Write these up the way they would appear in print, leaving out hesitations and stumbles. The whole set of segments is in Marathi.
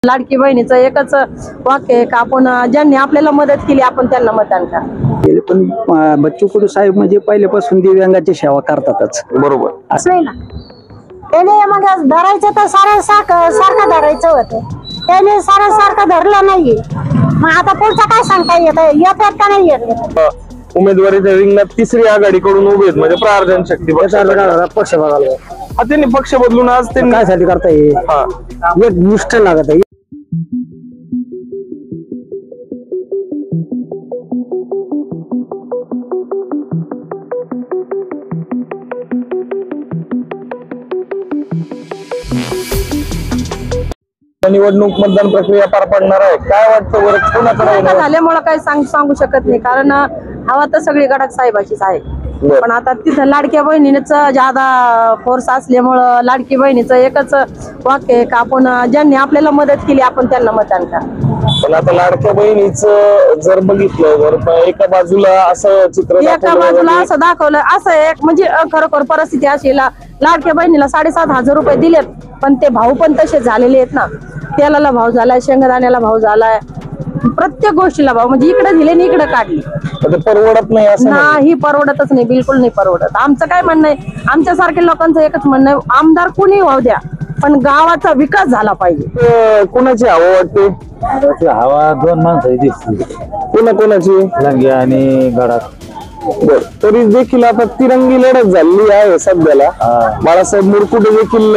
लाडकी बहिणीचं एकच वाक्य आहे का आपण ज्यांनी आपल्याला मदत केली आपण त्यांना मतदान करा। पण बच्चू कडू साहेब म्हणजे पहिल्यापासून दिव्यांगाची सेवा करतातच। बरोबर असं नाही ना, त्याने मग धरायचं तर सारखं धरायचं होतं, त्याने सारखं धरलं नाहीये। मग आता पुढचं काय सांगता येतात का नाही येत? उमेदवारीच्या रिंगणात तिसरी आघाडीकडून उभे आहेत म्हणजे प्रहार जनशक्ती पक्ष बघायला त्यांनी पक्ष बदलून आज त्यांनी काय साठी करता येईल एक निष्ठ लागत आहे। निवडणूक मतदान प्रक्रिया पार पडणार आहे, काय वाटतं बरं कोणाकडे झाल्यामुळे काही सांगू शकत नाही, कारण हवा तर सगळी गडाख साहेबाचीच आहे। पण आता तिथं लाडक्या बहिणीच ज्यादा फोर्स असल्यामुळं लाडकी बहिणीचं एकच वाक्य आहे का आपण ज्यांनी आपल्याला मदत केली आपण त्यांना मतदान करा। पण आता लाडक्या बहिणीचं जर बघितलं तर एका बाजूला असं चित्र एका बाजूला असं दाखवलं, असं एक म्हणजे खरोखर परिस्थिती अशी लाडक्या बहिणीला 7,500 रुपये दिलेत, पण ते भाव पण तसे झालेले आहेत ना, तेलाला भाव झालाय, शेंगदाण्याला भाव झालाय, प्रत्येक गोष्टीला भाव, म्हणजे इकडे दिले आणि इकडे काढले। परवडत नाही असं नाही, परवडतच नाही, बिलकुल नाही परवडत। आमचं काय म्हणणं आहे, आमच्यासारख्या लोकांचं एकच म्हणणं आहे, आमदार कुणी व्हावू द्या पण गावाचा विकास झाला पाहिजे। कोणाची हवा वाटते? हवा दोन माणसं दिसली, कोणाची? लंगे आणि गडाख। तरी देखील आता तिरंगी लढत झालेली आहे सध्याला। बाळासाहेब मुरकुटे देखील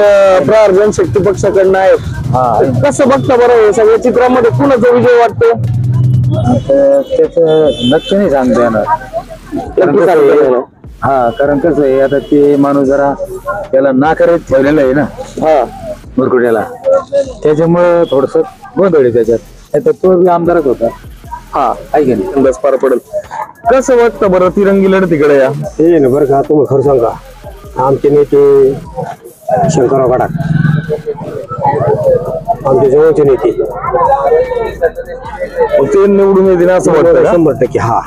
प्रहार जनशक्ती पक्षाकडनं आहेत, कसं बघता बरं हे सगळ्या चित्रामध्ये कुणाचा विजय वाटतो? त्याच नक्की नाही सांगता येणार, कारण कसं आहे आता ते माणूस जरा त्याला नाकारत ठेवलेलं आहे ना मुरकुट्याला, त्याच्यामुळे थोडस गोंधळ आहे त्याच्यात, नाही तर तो बी आमदारच होता। ऐक अंदाज पार पडेल, कसं वाटतं बरं तिरंगी लढतीकडे या? हे ना बरं का, तुम्हाला खरं सांगा, आमचे नेते शंकरराव गडाख आमचे जवळचे नेते, ते निवडून येतील असं वाटतं? 100% हा।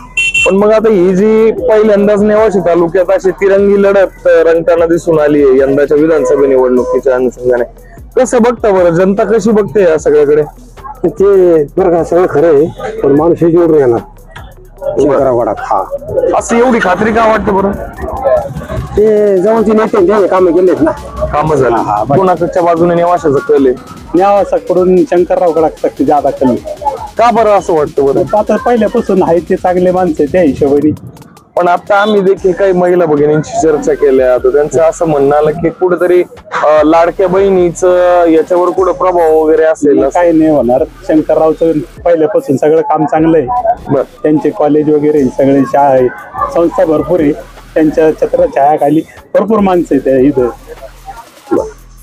पण मग आता ही जी पहिल्यांदाच नेवाशी तालुक्यात अशी तिरंगी लढत रंगताना दिसून आली आहे यंदाच्या विधानसभा निवडणुकीच्या अनुषंगाने, कसं बघता बरं, जनता कशी बघते या सगळ्याकडे? ते बरं का सगळं खरं आहे, पण माणूस हे जोडून येणार शंकरराव गडाख हा, असं एवढी खात्री का वाटतं बरं? ते जवळचे नेते त्याने कामं केलेत ना, कामं झाली, कोणाकडच्या बाजूने नेवाशाचं कल आहे? न्यावासाकडून शंकरराव गडाख ज्यादा कमी। का बरं असं वाटतं बरं? आता पहिल्यापासून आहे ते चांगले माणसं त्या हिशोबाने। पण आता आम्ही देखील काही महिला भगिनींची चर्चा केल्या, तर त्यांचं असं म्हणणं आलं की कुठेतरी लाडक्या बहिणीचं याच्यावर कुठं प्रभाव वगैरे असेल। काही नाही होणार, शंकररावचं पहिल्यापासून सगळं काम चांगलं आहे, त्यांचे कॉलेज वगैरे सगळे शाळा आहे, संस्था भरपूर आहे, त्यांच्या छत्रछायाखाली भरपूर माणसं आहे त्या इथं।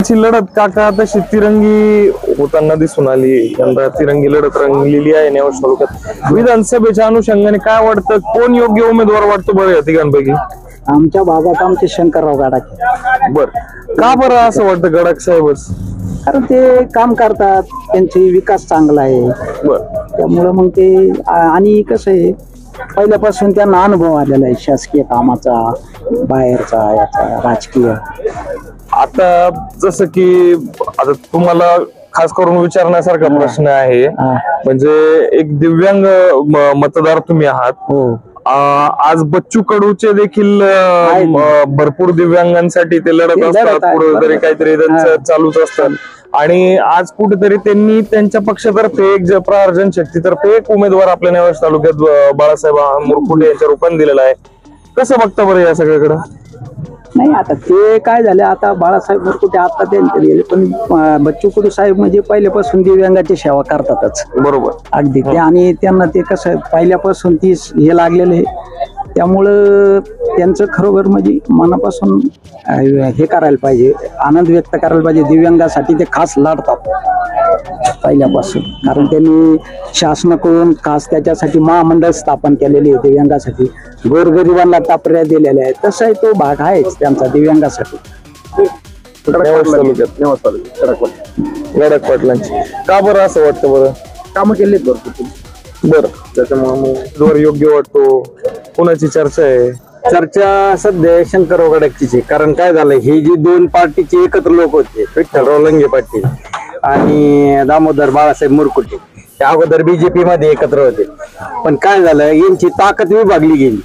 लढत काका तशी तिरंगी होताना दिसून आली, यंदा तिरंगी लढत रंगलेली आहे नेवाश तालुक्यात। विधानसभेच्या अनुषंगाने काय वाटतं, कोण योग्य उमेदवार वाटतो बरं या तिघांपैकी? आमच्या भागात आमचे शंकरराव गडाख। बर, का बरं असं वाटतं गडाख साहेबच? कारण ते काम करतात, त्यांचे विकास चांगला आहे, त्यामुळं मग ते, आणि कसं आहे पहिल्यापासून त्यांना अनुभव आलेला आहे शासकीय कामाचा, बाहेरचा, याचा राजकीय। आता जसं की आता तुम्हाला खास करून विचारण्यासारखा प्रश्न आहे, म्हणजे एक दिव्यांग मतदार तुम्ही आहात, आज बच्चू कडूचे देखील भरपूर दिव्यांगांसाठी ते लढत असतात, कुठेतरी काहीतरी त्यांचं चालूच असतं, आणि आज कुठेतरी त्यांनी त्यांच्या पक्षातर्फे एक प्रहार जनशक्तीतर्फे एक उमेदवार आपल्या नेवाश तालुक्यात बाळासाहेब मुरकुटे यांच्या रूपाने दिलेला आहे। कसं बघता बरं या सगळ्याकडं? नाही, आता ते काय झालं, आता बाळासाहेब मुरकुटे आता त्यांचे गेले, पण बच्चू कडू साहेब म्हणजे पहिल्यापासून दिव्यांगाची सेवा करतातच। बरोबर, अगदी ते, आणि त्यांना ते कसं पहिल्यापासून ती हे लागलेले, त्यामुळं त्यांचं खरोखर म्हणजे मनापासून हे करायला पाहिजे, आनंद व्यक्त करायला पाहिजे, दिव्यांगासाठी ते खास लढतात पहिल्यापासून, कारण त्यांनी शासनाकडून खास त्याच्यासाठी महामंडळ स्थापन केलेली आहे दिव्यांगासाठी, गोरगरिबांना टापऱ्या दिलेल्या आहेत, तसाही तो भाग आहेच त्यांचा दिव्यांगासाठी। गडाख पाटलांची का बरं असं वाटतं बरं? कामं केलीत भरपूर। बरं, त्याच्यामुळे योग्य वाटतो, कोणाची चर्चा आहे? चर्चा सध्या शंकरराव गडाखची, कारण काय झालं, हे जी दोन पार्टीचे एकत्र लोक होते, विठ्ठलराव लंगे पाटील आणि दामोदर बाळासाहेब मुरकुटे हे अगोदर बीजेपी मध्ये एकत्र होते. पण काय झालं, यांची ताकद विभागली गेली.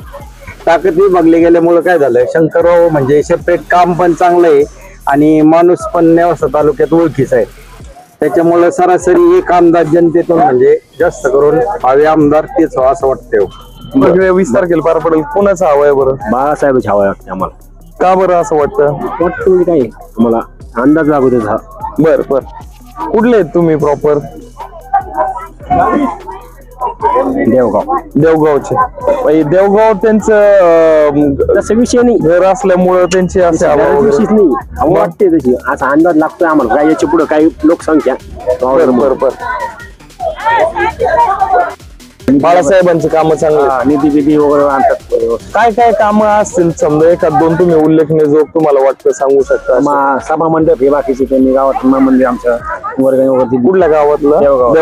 ताकद विभागली गेल्यामुळे काय झालं, शंकरराव म्हणजे सेपरेट काम पण चांगलं आहे आणि माणूस पण नेवासा तालुक्यात ओळखीचा आहे. त्याच्यामुळे सरासरी एक आमदार जनतेतून म्हणजे जास्त करून हवे आमदार तेच व्हावं असं वाटतं. मग 20 तारखेला पार पडेल, कोणाचा हवा आहे बरं? बाळासाहेबच हवा वाटते आम्हाला. का बरं असं वाटतं? वाटतं काय आम्हाला अंदाज लागू देत हा. बर बर. कुठले आहेत तुम्ही प्रॉपर? देवगाव. देवगावचे. देवगाव त्यांचं तसं विषय नाही, घर असल्यामुळं त्यांची असे हवा वगैरे. विषयच नाही, वाटते तशी असा अंदाज लागतोय आम्हाला. काय याच्या पुढे काही लोकसंख्या बर बर बर. बाळासाहेबांची कामं चांगली, निधी बिधी वगैरे आणतात. काय काय कामं असतील समजा एखाद दोन तुम्ही उल्लेखनीय जो तुम्हाला वाटतं सांगू शकता? सभा मंडप हे बाकीचे त्यांनी गावात मंदिर आमच्या वर्गाने वगैरे. कुठल्या गावातलं? देवगाव.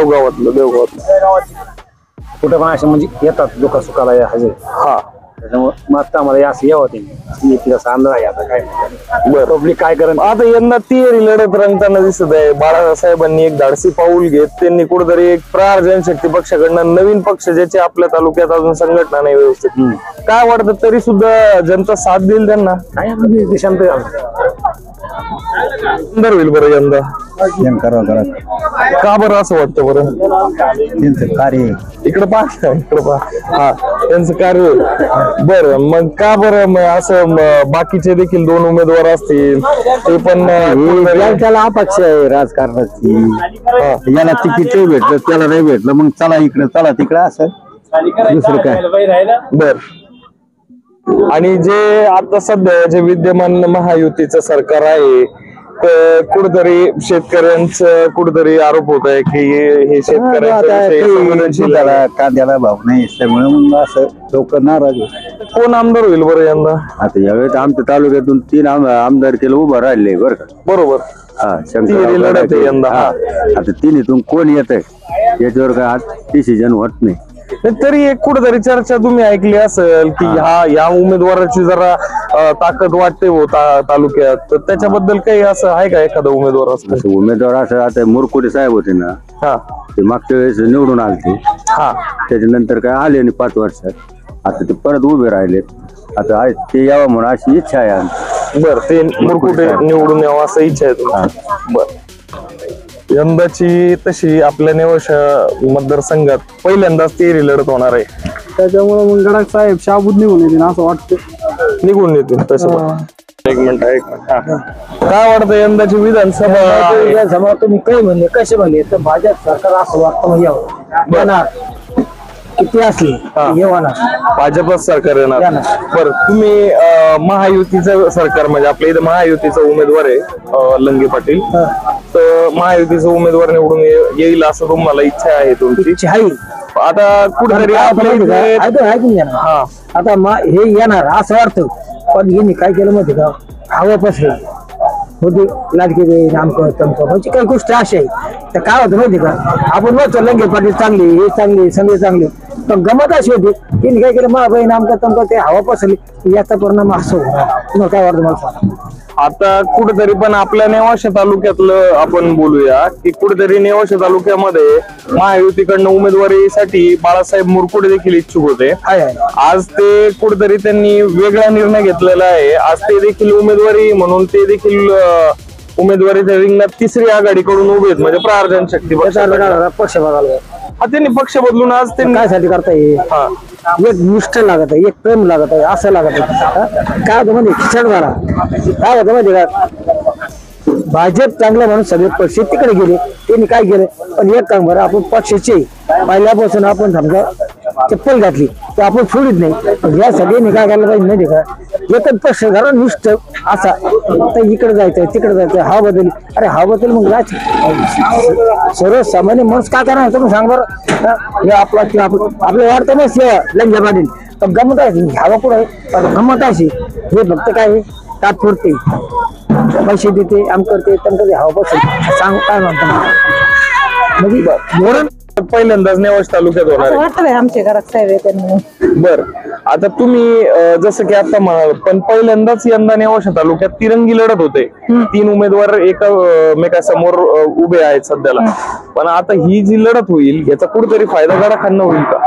देवगावातलं. कुठं पण असे म्हणजे येतात लोक सुखाला हजर. हा. त्याच्यामुळे मग आम्हाला असं यावं त्यांनी असा अंदाज आहे. आता काय बर. पब्लिक काय करत आता यंदा तिहेरी लढत रंगताना दिसत आहे. बाळासाहेबांनी एक धाडसी पाऊल घेत त्यांनी कुठेतरी एक प्रहार जनशक्ती पक्षाकडनं नवीन पक्ष ज्याची आपल्या तालुक्यात अजून संघटना नाही व्यवस्थित, काय वाटतं तरी सुद्धा जनता साथ देईल त्यांना? काय देशांत सुंदर होईल बरं यंदा. शंकरराव का बरं असं वाटतं बरं? त्यांचं कार्य इकडे पहा, इकडे पहा. हा, त्यांचं कार्य. बरं, मग का बरं असं बाकीचे देखील 2 उमेदवार असतील ते पण त्याला अपक्ष आहे राजकारणाची. याला तिकीट भेटलं त्याला नाही भेटलं मग चला इकडे चला तिकडे असं दुसरं काय. बर. आणि जे आता सध्या जे विद्यमान महायुतीचं सरकार आहे तर कुठेतरी शेतकऱ्यांचं कुठेतरी आरोप होत आहे की हे शेतकऱ्यांच्या कांद्याला भाव नाही असल्यामुळे मग असं लोक नाराज आहे. कोण आमदार होईल बरं यंदा? आता यावेळेस आमच्या तालुक्यातून 3 आमदार केलं उभं राहिले बरं का. बरोबर. हा, तिहेरी लढत आहे यंदा. हा, आता तिन्हीतून कोण येत आहे याच्यावर काय आज डिसिजन होत नाही. तरी एक कुठेतरी चर्चा तुम्ही ऐकली असेल की या उमेदवाराची जरा ताकद वाटते हो तालुक्यात, तर त्याच्याबद्दल काही असं आहे का एखादा उमेदवार असतो? असं उमेदवार असं आता मुरकुटे साहेब होते ना, हा, ते मागच्या वेळेस निवडून आलते. हा, त्याच्यानंतर काय आले नाही 5 वर्षात. आता ते परत उभे राहिले. आता ते यावं म्हणून अशी इच्छा आहे आमची. बर. ते मुरकुटे निवडून यावं असं इच्छा आहे तुमची? बर. यंदाची तशी आपल्या नेवासा मतदारसंघात पहिल्यांदाच तिहेरी लढत होणार आहे. त्याच्यामुळे मग गडाख साहेब शाबूत निघून येतील असं वाटतं. निघून येतील तसं. एक मिनिट. हा. काय वाटतं यंदाची विधानसभा? तुम्ही काय म्हणले कसे म्हणले तर भाजप सरकार असं वाटतं येणार किती असले येणार भाजपच सरकार येणार. बरं. तुम्ही महायुतीचं सरकार म्हणजे आपल्या इथं महायुतीचा उमेदवार आहे लंगे पाटील, तर महायुतीचा उमेदवार निवडून येईल असं तुम्हाला इच्छा आहे तुमची? आता कुठेतरी हा आता हे येणार असं वाटतं. पण यांनी काय केलं माहिती का, हवा पसरली होते लाडके नामकं तमकं म्हणजे काही गोष्टी अशा आहे. तर काय होतं माहिती का, आपण म्हणतो लंगे पाटील चांगले हे चांगले सगळे चांगले, पण गमत अशी होती त्यांनी काय केलं महाबाई नामकं तमकं ते हवा पसरली याचा परिणाम असं होता. काय वाटतं मला सांग. आता कुठेतरी पण आपल्या नेवासा तालुक्यातलं आपण बोलूया की कुठेतरी नेवासा तालुक्यामध्ये महायुतीकडनं उमेदवारीसाठी बाळासाहेब मुरकुटे देखील इच्छुक होते. आज ते कुठेतरी त्यांनी वेगळा निर्णय घेतलेला आहे. आज ते देखील उमेदवारी म्हणून ते देखील उमेदवारीच्या रिंगणात 3री आघाडीकडून उभे आहेत म्हणजे प्रहार जनशक्ती पक्ष बघायला. त्यांनी पक्ष बदलून आज त्यांनी काय साठी करता येईल. एक निष्ठ लागत आहे, एक प्रेम लागत आहे, असं लागत आहे. काय होतं म्हणजे खिचड झाला. काय होतं माहिती का, भाजप चांगलं म्हणून सगळे पक्ष तिकडे गेले. त्यांनी काय केलं, पण एक काम करा आपण पक्षाचे पहिल्यापासून आपण समजा चप्पल घातली तर आपण सोडित नाही. पण या सगळ्यांनी काय करायला पाहिजे माहिती का, एकच पक्ष घरा निष्ठ असा तर इकडे जायचंय तिकडे जायचंय. हा बदल अरे हा बदल मग सर्वसामान्य माणूस काय करणार तुम्ही सांग बरं. हे आपला आपलं वाटतं ना सेवा लंजा पाटील, पण गमत आहे हवा कुठं आहे, पण गमत अशी हे फक्त काय तात्पुरते पैसे देते आम करते तम करते हवा बसेल सांग काय म्हणतो म्हणजे पहिल्यांदाच नेवाश तालुक्यात होणार असं आहे. वाटतं बाई आमचे घरात साहेब येते म्हणून. बर, आता तुम्ही जसं की आता म्हणाल, पण पहिल्यांदाच यंदा नेवाशा तालुक्यात तिरंगी लढत होते. 3 उमेदवार एकमेकांसमोर उभे आहेत सध्याला. पण आता ही जी लढत होईल याचा कुठेतरी फायदा गडाखांना होईल का?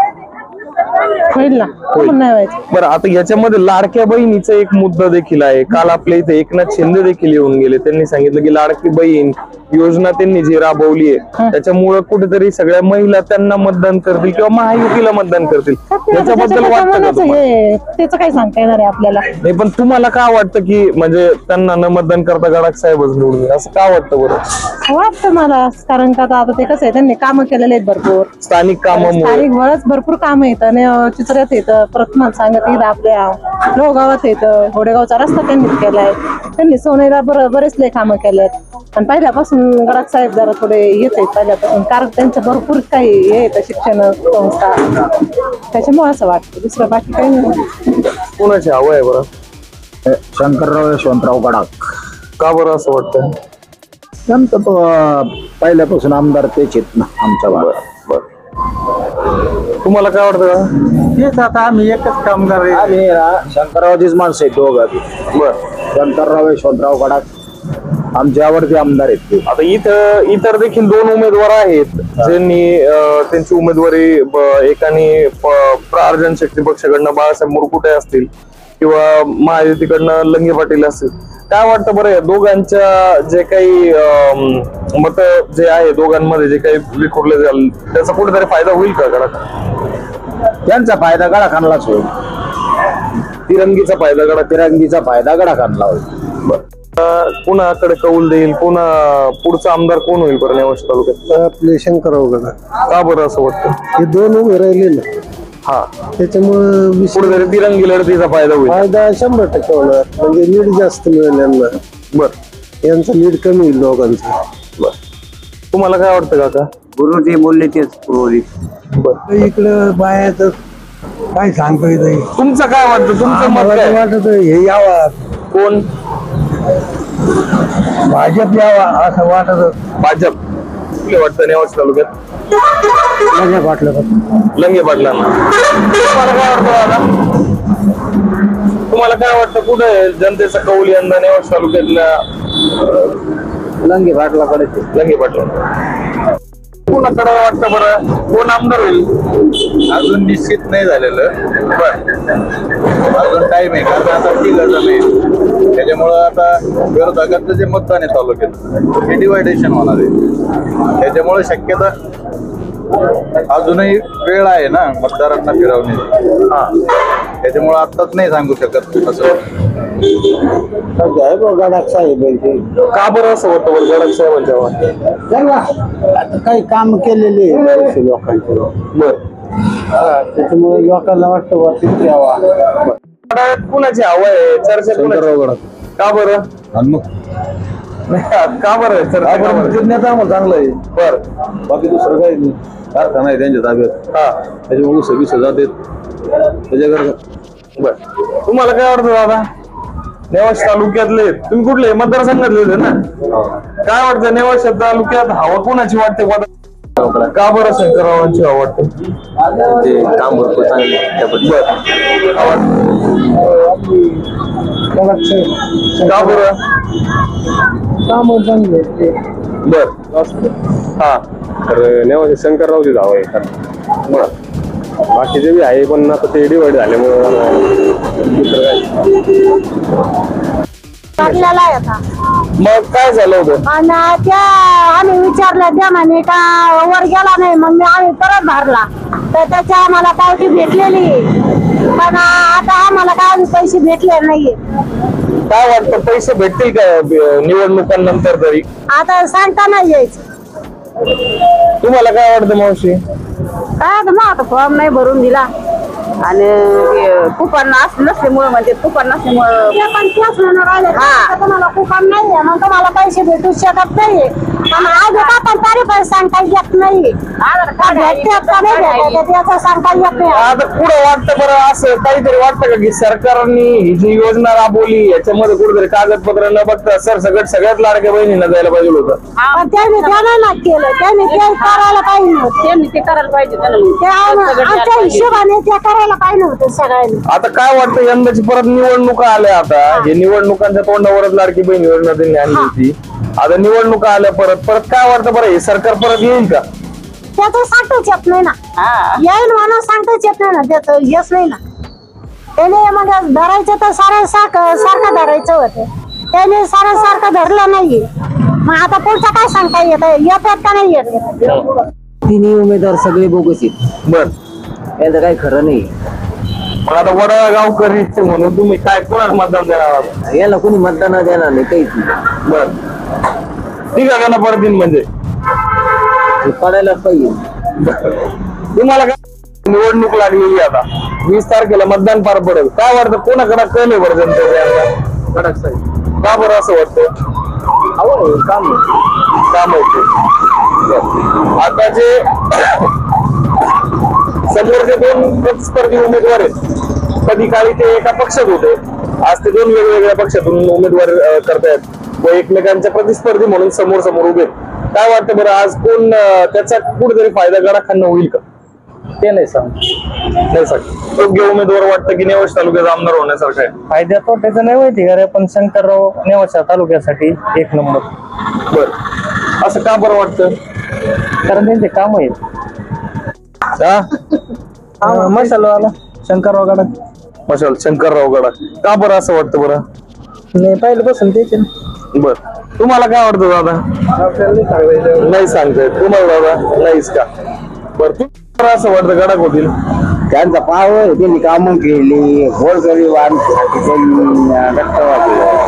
होईल ना, कोण नाही व्हायचं. बरं, आता याच्यामध्ये लाडक्या बहिणीचा एक मुद्दा देखील आहे. काल आपल्या इथे एकनाथ शिंदे देखील येऊन गेले. त्यांनी सांगितलं की लाडकी बहीण योजना त्यांनी जी राबवली आहे त्याच्यामुळे कुठेतरी सगळ्या महिला त्यांना मतदान करतील किंवा महायुतीला मतदान करतील. याच्याबद्दल वाटतं का तुम्हाला? त्याचं काय सांगता येणार आहे आपल्याला. नाही, पण तुम्हाला का वाटतं की म्हणजे त्यांना न मतदान करता गडाख साहेबच निवडून येईल? असं का वाटतं बरं? वाटतं मला, कारण का आता ते कसं आहे, त्यांनी कामं केलेले आहेत भरपूर. स्थानिक कामामुळे स्थानिक बरंच भरपूर काम येतं आणि चित्रात येतं. परत मला सांगत इथं आपल्या लोहगावात येतं, घोडेगावचा रस्ता त्यांनी केलाय. त्यांनी सोनेला बरेच लय कामं केलेत. आणि पहिल्यापासून गडाख साहेब जरा थोडे येत आहेत पहिल्यापासून, कारण त्यांचं भरपूर काही हे येतं शिक्षण संस्था, त्याच्यामुळे असं वाटतं. दुसरं बाकी काही नाही. कोणाची हवं आहे बरं? शंकरराव यशवंतराव गडाख. का बरं असं वाटतं? त्यांचं तो पहिल्यापासून आमदार तेच आहेत ना आमच्या भागात. तुम्हाला काय वाटतं का? तेच आता आम्ही एकच कामगार आहे. आम्ही शंकररावजीच माणसं आहेत दोघं. बर, शंकरराव यशवंतराव गडाख आमचे आवडते आमदार आहेत ते. आता इतर देखील 2 उमेदवार आहेत ज्यांनी त्यांची उमेदवारी एकाने प्रहार शक्ती पक्षाकडनं बाळासाहेब मुरकुटे असतील किंवा महायुतीकडनं लंगे पाटील असतील. काय वाटतं बरं, या दोघांच्या जे काही मत जे आहे दोघांमध्ये जे काही विखुरले जाईल त्याचा कुठेतरी फायदा होईल का गडाख? त्यांचा फायदा गडाखांनालाच होईल. तिरंगीचा फायदा गडाख. तिरंगीचा फायदा गडाखांना होईल. कोणाकडे कौल देईल, पुढचा आमदार कोण होईल बरं नेवाश तालुक्यात? आपले शंकरराव गडाख. का बरं असं वाटतं? हे 2 उभे राहिले ना, हा, त्याच्यामुळे कुठेतरी तिरंगी लढतीचा फायदा होईल. फायदा 100% होणार. म्हणजे लीड जास्त मिळेल यांना. बर, यांचं लीड कमी होईल दोघांचं. बर, तुम्हाला काय वाटतं काका? गुरुजी बोलले तेच पूर्वी. बर, इकडं बायाचं काय सांगता येत नाही. तुमचं काय वाटतं? तुमचं मत मला काय? वाटत हे यावा, कोण? भाजप यावा असं वाटत. भाजप. कुठले वाटतं नेवाश तालुक्यात? वाटलं लंगे पाटलांना. तुम्हाला काय वाटतं दादा? तुम्हाला काय वाटतं कुठे आहे जनतेचा कौल यंदा नेवाश तालुक्यातल्या लंगे पाटलाकडे लंगे पाटला? कोणाकडे वाटतं बरं, कोण आमदार होईल? अजून निश्चित नाही झालेलं. अजून टाइम आहे, कारण आता 3 जण आहे. त्याच्यामुळं आता विरोधकांचं जे मतदान आहे तालुक्यात हे डिवायडेशन होणार आहे. त्याच्यामुळे शक्यता अजूनही वेळ आहे ना मतदारांना फिरवण्याची. त्याच्यामुळे आत्ताच नाही सांगू शकत असं. गडाख साहेब का बरं असं वाटतं बरं गडाख साहेबांच्या? आता काही काम केलेले आहे लोकांचे. बर, त्याच्यामुळे लोकांना वाटतं तिथे यावा. कुणाची हवं आहे? चर्चा कुणाची? का बरं? का बरं चर्चा का बरं? नेता चांगलं आहे. बर, बाकी दुसरं काही नाही. कारखाना आहे त्यांच्या ताब्यात, हा, त्याच्यामुळे सगळी सजा देत त्याच्याकडे. बर, तुम्हाला काय वाटतं दादा? नेवाश तालुक्यातले तुम्ही कुठले मतदारसंघातले होते ना? काय वाटतं नेवाश तालुक्यात हवा कोणाची वाटते? का बरं शंकररावांची हवा वाटते? काम भरपूर चांगले. का बरं? बर, हा, तर नेवासे शंकररावची धाव आहे. बर, बाकीचे बी आहे पण आता ते डिवाइड झाल्यामुळे टाकलेला आहे आता. मग काय झालं होतं? आणि त्या आम्ही विचारलं त्या म्हणे का वर गेला नाही. मग आम्ही परत भरला तर त्याच्या आम्हाला पावती भेटलेली, पण आता आम्हाला काय पैसे भेटले नाहीये. काय वाटतं पैसे भेटतील का निवडणुकांनंतर तरी? आता सांगता नाही यायचं. तुम्हाला काय वाटतं मावशी? काय मग आता फॉर्म नाही भरून दिला आणि कुपन नसल्यामुळे म्हणजे कुपन नसल्यामुळे ते पण तेच म्हणून राहिले का तुम्हाला कुपन नाहीये मग तुम्हाला पैसे भेटू शकत नाहीये. पण आज होता पण तरी पण सांगता येत नाही का भेटतात का नाही भेटत याचं सांगता येत नाही. आता पुढं वाटतं बरं असं काहीतरी वाटतं का की सरकारने ही जी योजना राबवली याच्यामध्ये कुठेतरी कागदपत्र न बघता सरसकट सगळ्यात लाडक्या बहिणींना द्यायला पाहिजे होतं. पण त्यांनी त्याला ना केलं त्यांनी ते करायला पाहिजे होतं. त्यांनी ते करायला पाहिजे ते आमच्या हिशोबाने ते करायला पाहिजे होतं सगळ्यांनी. आता काय वाटतं यंदाची परत निवडणुका आल्या आता हे निवडणुकांच्या तोंडावरच लाडकी बहीण योजना त्यांनी आणली होती. आता निवडणुका आल्या परत काय वाटतं बरं हे सरकार परत येईल का? त्याचं सांगताच येत नाही ना येईल म्हणून सांगताच येत नाही ना त्याचं येत नाही ना. त्याने मग धरायचं तर सारखं धरायचं होतं त्याने सारखं धरलं नाहीये. मग आता पुढचं काय सांगता येतात का नाही येत. तिन्ही उमेदवार सगळे बोगस आहेत. बर याचं काही खरं नाही. पण आता वडाळा गावकरी म्हणून तुम्ही काय कोणाला मतदान देणार आहात? याला कोणी मतदान देणार नाही काहीच नाही. बर ठीक आहे ना परत येईन म्हणजे हे पडायलाच पाहिजे. तुम्हाला काय निवडणूक लागलेली आता 20 तारखेला मतदान पार पडेल काय वाटतं कोणाकडे कल आहे बरं जनतेचा? का बरं असं वाटतं? काम आहे ते. आता जे समोरचे 2 प्रतिस्पर्धी उमेदवार आहेत कधी काळी ते एका पक्षात होते आज ते 2 वेगवेगळ्या पक्षातून उमेदवार करतायत व एकमेकांच्या प्रतिस्पर्धी म्हणून समोर उभे. काय वाटतं बरं आज कोण त्याचा कुठेतरी फायदा गडाखांना होईल का? ते नाही सांग योग्य उमेदवार वाटतं की नेवाश तालुक्याचा आमदार होण्यासारखं आहे? फायद्या तोट्याचं नाही माहिती का रे पण शंकरराव नेवासा तालुक्यासाठी 1 नंबर. बर असं का बरं वाटतं? कारण त्यांचे काम आहेत. मसाला शंकरराव गडा मशाल शंकरराव गडा का बरं असं वाटतं बरं? नाही पाहिलं बसून त्याचे बर तुम्हाला काय वाटतं दादा? नाही सांगताय तुम्हाला दादा नाहीच का? बर तुम्हाला असं वाटतं गडाक होतील? त्यांचा पावर त्यांनी कामं केली गोरगरीब रक्त वाचलं